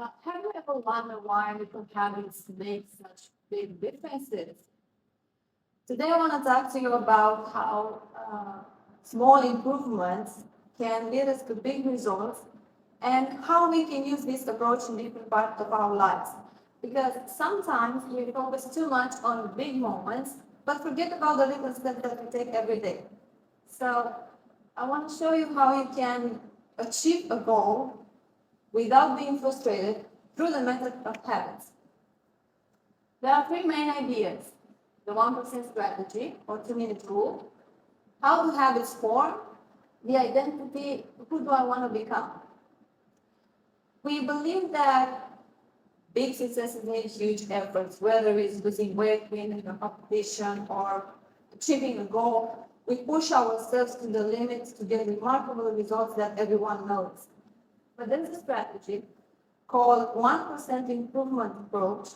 Have you ever wondered why little habits make such big differences? Today, I want to talk to you about how small improvements can lead us to big results and how we can use this approach in different parts of our lives. Because sometimes we focus too much on big moments, but forget about the little steps that we take every day. So, I want to show you how you can achieve a goal without being frustrated through the method of habits. There are three main ideas: the 1% strategy or 2-minute rule, how do habits form, the identity, who do I want to become. We believe that big successes need huge efforts, whether it's losing weight, winning a competition, or achieving a goal. We push ourselves to the limits to get remarkable results that everyone knows. But there's a strategy called 1% improvement approach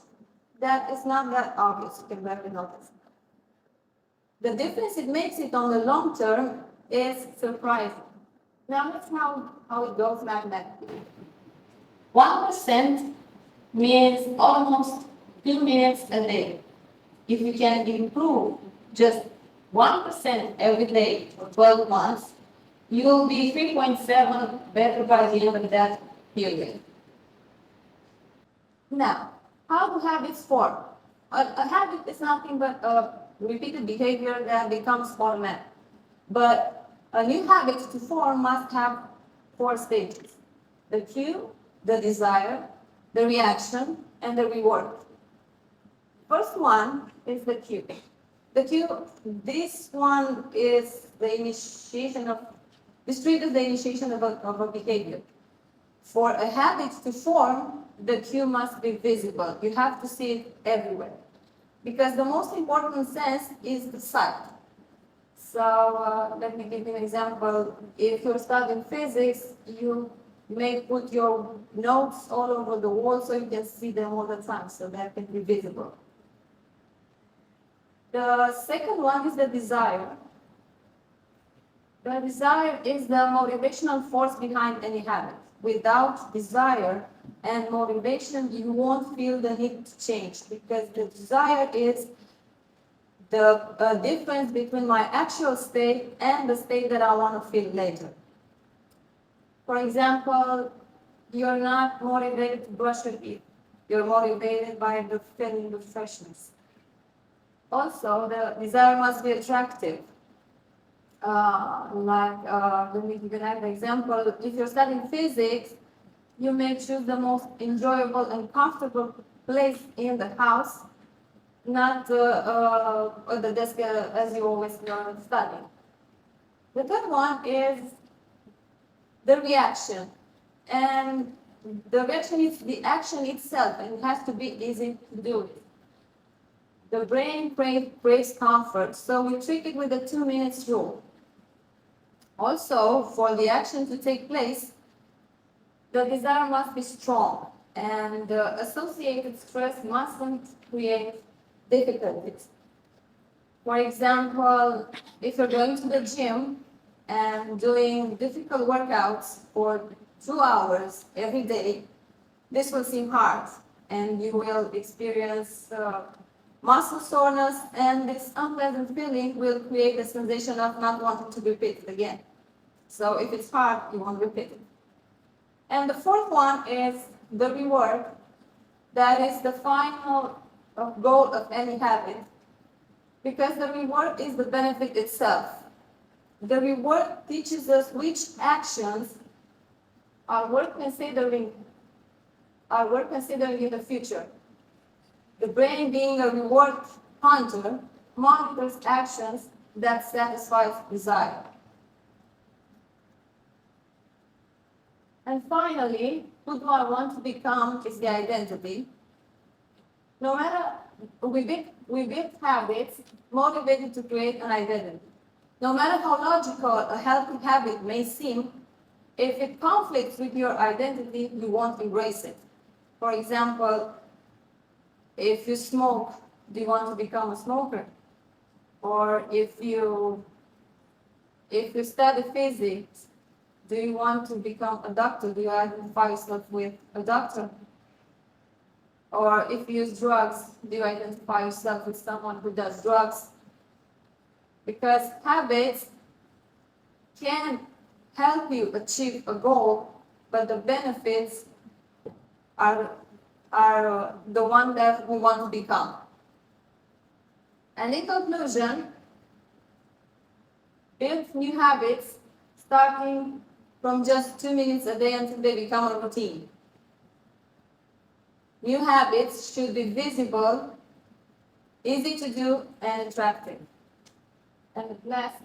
that is not that obvious, you can barely notice. The difference it makes it on the long term is surprising. Now let's how it goes mathematically. 1% means almost 2 minutes a day. If you can improve just 1% every day for 12 months, you will be 3.7 better by the end of that period. Now, how do habits form? A habit is nothing but a repeated behavior that becomes automatic. But a new habit to form must have four stages: the cue, the desire, the reaction, and the reward. First one is the cue. The cue, this one is the initiation of, this triggers the initiation of a behavior. For a habit to form, the cue must be visible. You have to see it everywhere. Because the most important sense is the sight. So let me give you an example. If you're studying physics, you may put your notes all over the wall so you can see them all the time, so that can be visible. The second one is the desire. The desire is the motivational force behind any habit. Without desire and motivation, you won't feel the need to change, because the desire is the difference between my actual state and the state that I want to feel later. For example, you're not motivated to brush your teeth. You're motivated by the feeling of freshness. Also, the desire must be attractive. Let me give you another example. If you're studying physics, you may choose the most enjoyable and comfortable place in the house, not at the desk as you always learn studying. The third one is the reaction. And the reaction is the action itself, and it has to be easy to do it. The brain craves comfort, so we trick it with the 2 minutes rule. Also, for the action to take place, the desire must be strong, and the associated stress mustn't create difficulties. For example, if you're going to the gym and doing difficult workouts for 2 hours every day, this will seem hard, and you will experience muscle soreness, and this unpleasant feeling will create a sensation of not wanting to repeat it again. So if it's hard, you won't repeat it. And the fourth one is the reward. That is the final goal of any habit, because the reward is the benefit itself. The reward teaches us which actions are worth considering in the future. The brain, being a reward hunter, monitors actions that satisfy desire. And finally, who do I want to become is the identity. No matter, we build habits motivated to create an identity. No matter how logical a healthy habit may seem, if it conflicts with your identity, you won't embrace it. For example, if you smoke, do you want to become a smoker? Or if you study physics, do you want to become a doctor? Do you identify yourself with a doctor? Or if you use drugs, do you identify yourself with someone who does drugs? Because habits can help you achieve a goal, but the benefits are the one that we want to become. And in conclusion, build new habits starting from just 2 minutes a day until they become a routine. New habits should be visible, easy to do, and attractive. And last,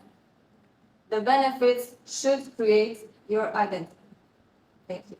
the benefits should create your identity. Thank you.